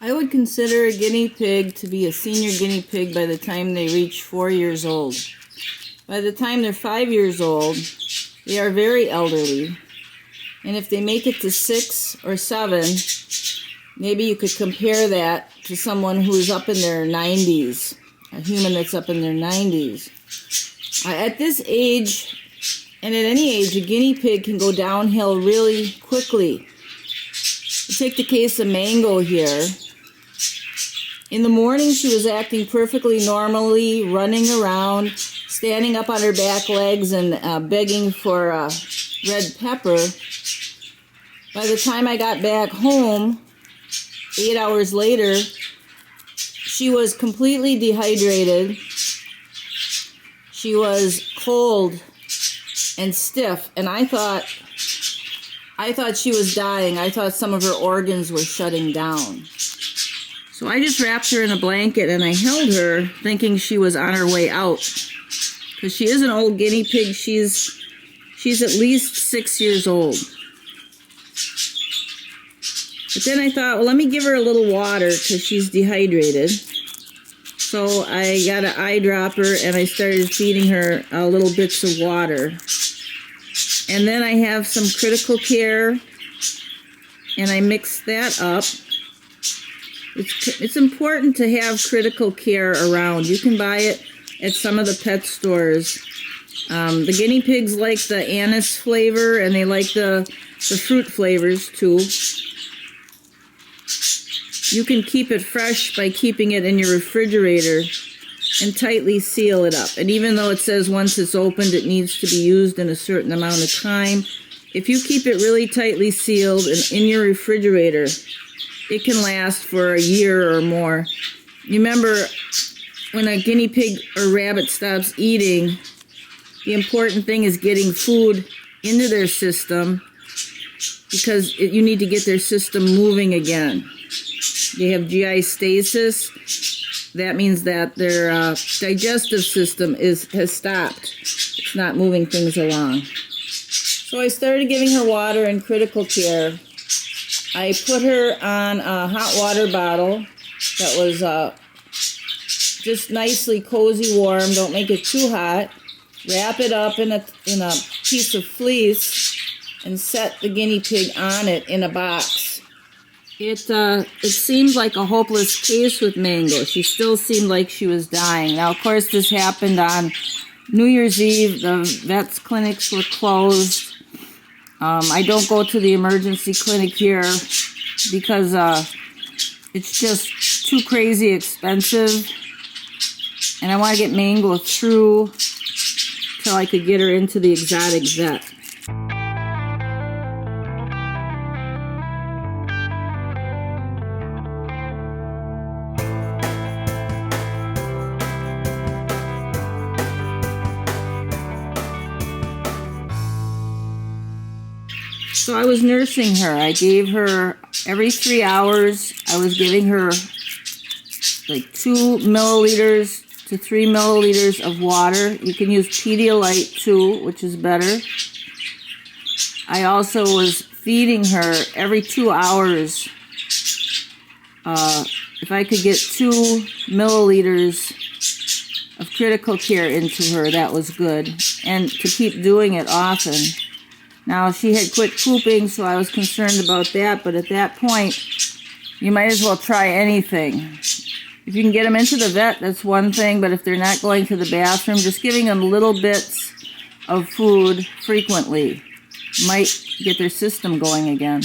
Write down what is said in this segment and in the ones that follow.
I would consider a guinea pig to be a senior guinea pig by the time they reach 4 years old. By the time they're 5 years old, they are very elderly. And if they make it to 6 or 7, maybe you could compare that to someone who's up in their 90s, a human that's up in their 90s. At this age, and at any age, a guinea pig can go downhill really quickly. Take the case of Mango here. In the morning, she was acting perfectly normally, running around, standing up on her back legs and begging for red pepper. By the time I got back home, 8 hours later, she was completely dehydrated. She was cold and stiff, and I thought she was dying. I thought some of her organs were shutting down. So I just wrapped her in a blanket and I held her thinking she was on her way out. Because she is an old guinea pig. She's at least 6 years old. But then I thought, well, let me give her a little water because she's dehydrated. So I got an eyedropper and I started feeding her little bits of water. And then I have some critical care and I mix that up. It's important to have critical care around. You can buy it at some of the pet stores. The guinea pigs like the anise flavor and they like the fruit flavors too. You can keep it fresh by keeping it in your refrigerator and tightly seal it up. And even though it says once it's opened it needs to be used in a certain amount of time, if you keep it really tightly sealed and in your refrigerator, it can last for a year or more. Remember, when a guinea pig or rabbit stops eating, the important thing is getting food into their system because you need to get their system moving again. They have GI stasis. That means that their digestive system has stopped. It's not moving things along. So I started giving her water in critical care. I put her on a hot water bottle that was just nicely cozy warm. Don't make it too hot. Wrap it up in a piece of fleece and set the guinea pig on it in a box. It seemed like a hopeless case with Mango. She still seemed like she was dying. Now, of course, this happened on New Year's Eve. The vet's clinics were closed. I don't go to the emergency clinic here because it's just too crazy expensive. And I want to get Mango through till I could get her into the exotic vet. So I was nursing her. I gave her every 3 hours. I was giving her like 2 milliliters to 3 milliliters of water. You can use Pedialyte too, which is better. I also was feeding her every 2 hours. If I could get 2 milliliters of critical care into her, that was good. And to keep doing it often. Now, she had quit pooping, so I was concerned about that, but at that point, you might as well try anything. If you can get them into the vet, that's one thing, but if they're not going to the bathroom, just giving them little bits of food frequently might get their system going again.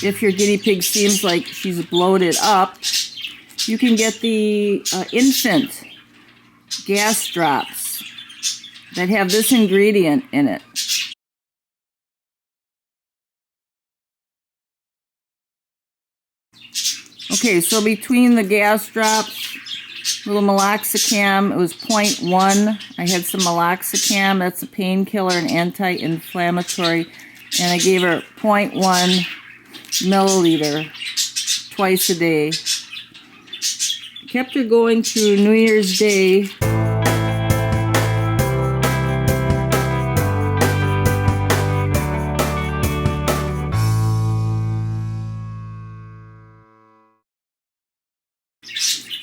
If your guinea pig seems like she's bloated up, you can get the infant gas drops that have this ingredient in it. Okay, Okay, so between the gas drops, little meloxicam, it was 0.1. I had some meloxicam, that's a painkiller and anti-inflammatory, and I gave her 0.1 milliliter twice a day. Kept her going through New Year's Day.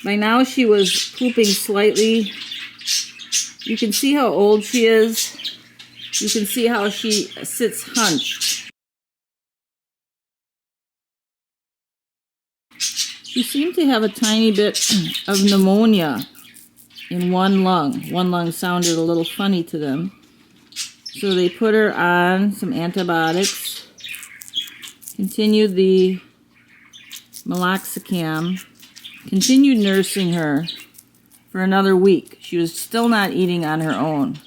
By now she was pooping slightly. You can see how old she is. You can see how she sits hunched. She seemed to have a tiny bit of pneumonia in one lung. One lung sounded a little funny to them. So they put her on some antibiotics, continued the meloxicam, continued nursing her for another week. She was still not eating on her own.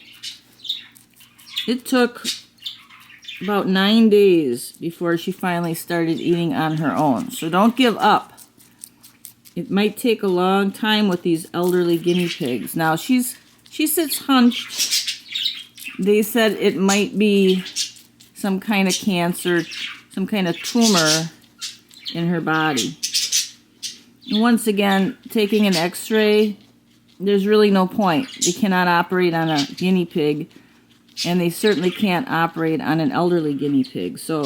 It took about 9 days before she finally started eating on her own. So don't give up. It might take a long time with these elderly guinea pigs. Now she sits hunched. They said it might be some kind of cancer, some kind of tumor in her body. And once again, taking an x-ray, there's really no point. They cannot operate on a guinea pig, and they certainly can't operate on an elderly guinea pig. So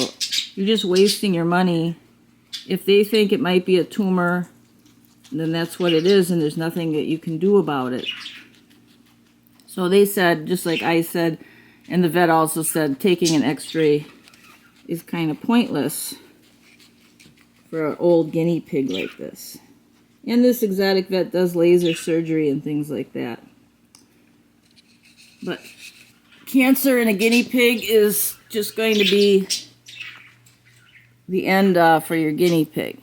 you're just wasting your money. If they think it might be a tumor, then that's what it is, and there's nothing that you can do about it. So they said, just like I said, and the vet also said, taking an x-ray is kind of pointless for an old guinea pig like this. And this exotic vet does laser surgery and things like that. But cancer in a guinea pig is just going to be the end for your guinea pig.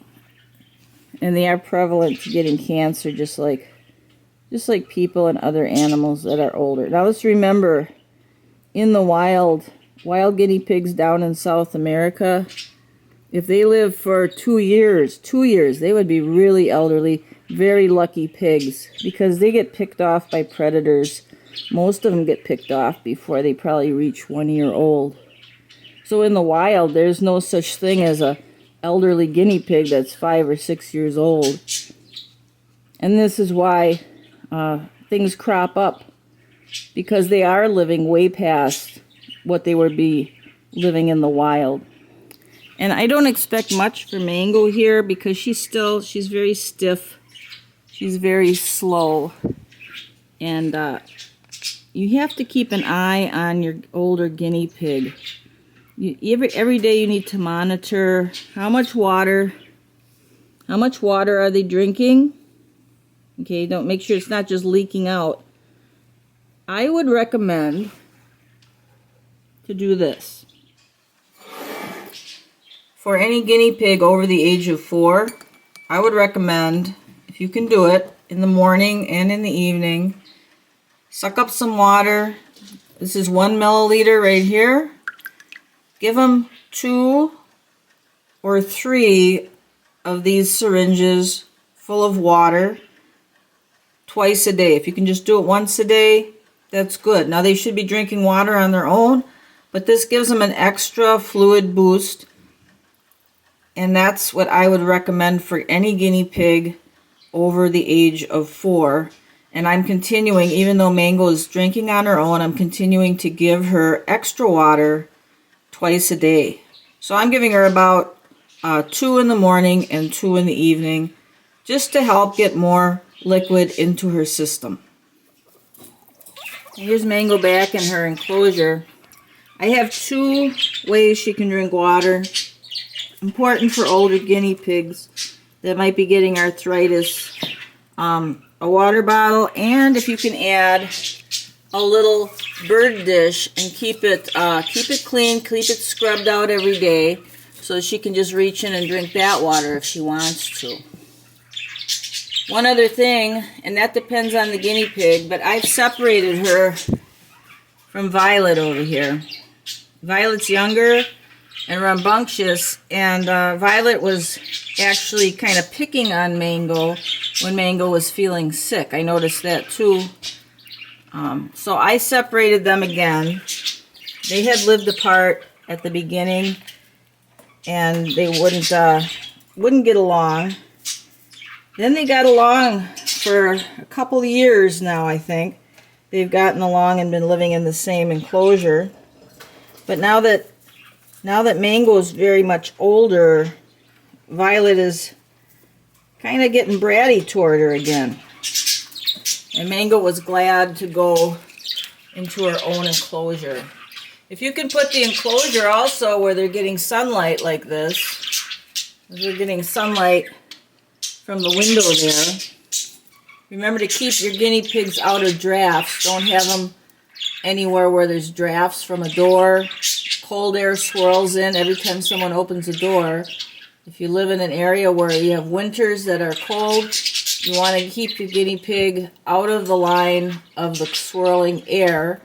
And they are prevalent to getting cancer just like people and other animals that are older. Now let's remember, in the wild guinea pigs down in South America, if they live for 2 years, they would be really elderly, very lucky pigs, because they get picked off by predators. Most of them get picked off before they probably reach 1 year old. So in the wild, there's no such thing as a elderly guinea pig that's 5 or 6 years old. And this is why things crop up, because they are living way past what they would be living in the wild. And I don't expect much for Mango here, because she's very stiff. She's very slow. And you have to keep an eye on your older guinea pig. Every day you need to monitor how much water are they drinking. Okay, don't make sure it's not just leaking out. I would recommend to do this. For any guinea pig over the age of 4, I would recommend, if you can do it, in the morning and in the evening, suck up some water. This is 1 milliliter right here. Give them 2 or 3 of these syringes full of water twice a day. If you can just do it once a day, that's good. Now they should be drinking water on their own, but this gives them an extra fluid boost. And that's what I would recommend for any guinea pig over the age of 4. And I'm continuing, even though Mango is drinking on her own, I'm continuing to give her extra water twice a day. So I'm giving her about 2 in the morning and 2 in the evening, just to help get more liquid into her system. Here's Mango back in her enclosure. I have 2 ways she can drink water. Important for older guinea pigs that might be getting arthritis. A water bottle, and if you can add a little bird dish and keep it clean, keep it scrubbed out every day, so she can just reach in and drink that water if she wants to. One other thing, and that depends on the guinea pig, but I've separated her from Violet over here. Violet's younger and rambunctious, and Violet was actually kind of picking on Mango when Mango was feeling sick. I noticed that too. So I separated them again. They had lived apart at the beginning, and they wouldn't get along. Then they got along for a couple of years now, I think. They've gotten along and been living in the same enclosure. But now that Mango is very much older, Violet is kind of getting bratty toward her again. And Mango was glad to go into her own enclosure. If you can put the enclosure also where they're getting sunlight like this, they're getting sunlight from the window there. Remember to keep your guinea pigs out of drafts. Don't have them anywhere where there's drafts from a door. Cold air swirls in every time someone opens a door. If you live in an area where you have winters that are cold, you want to keep your guinea pig out of the line of the swirling air,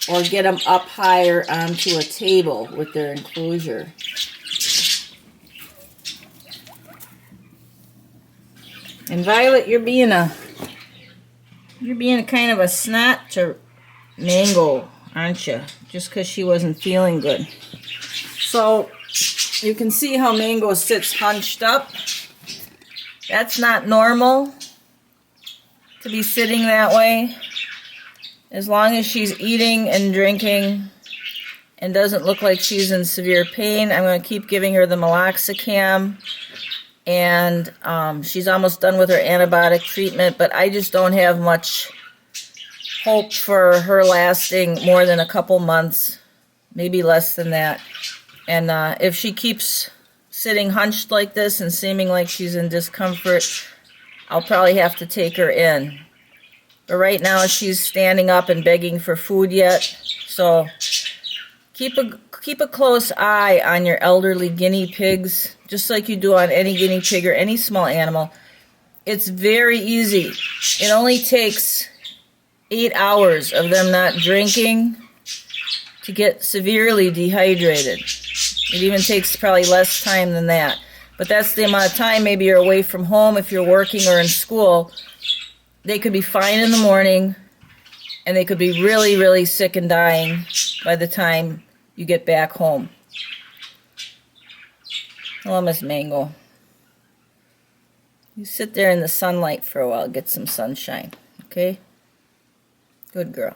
or get them up higher onto a table with their enclosure. And Violet, you're being kind of a snot to Mango, aren't you? Just because she wasn't feeling good. So you can see how Mango sits hunched up. That's not normal to be sitting that way. As long as she's eating and drinking and doesn't look like she's in severe pain, I'm going to keep giving her the meloxicam. And she's almost done with her antibiotic treatment, but I just don't have much hope for her lasting more than a couple months, maybe less than that. And if she keeps sitting hunched like this and seeming like she's in discomfort, I'll probably have to take her in. But right now she's standing up and begging for food yet, so keep a close eye on your elderly guinea pigs, just like you do on any guinea pig or any small animal. It's very easy. It only takes 8 hours of them not drinking to get severely dehydrated. It even takes probably less time than that. But that's the amount of time maybe you're away from home if you're working or in school. They could be fine in the morning, and they could be really, really sick and dying by the time you get back home. Hello, Miss Mango. You sit there in the sunlight for a while, get some sunshine, okay? Good girl.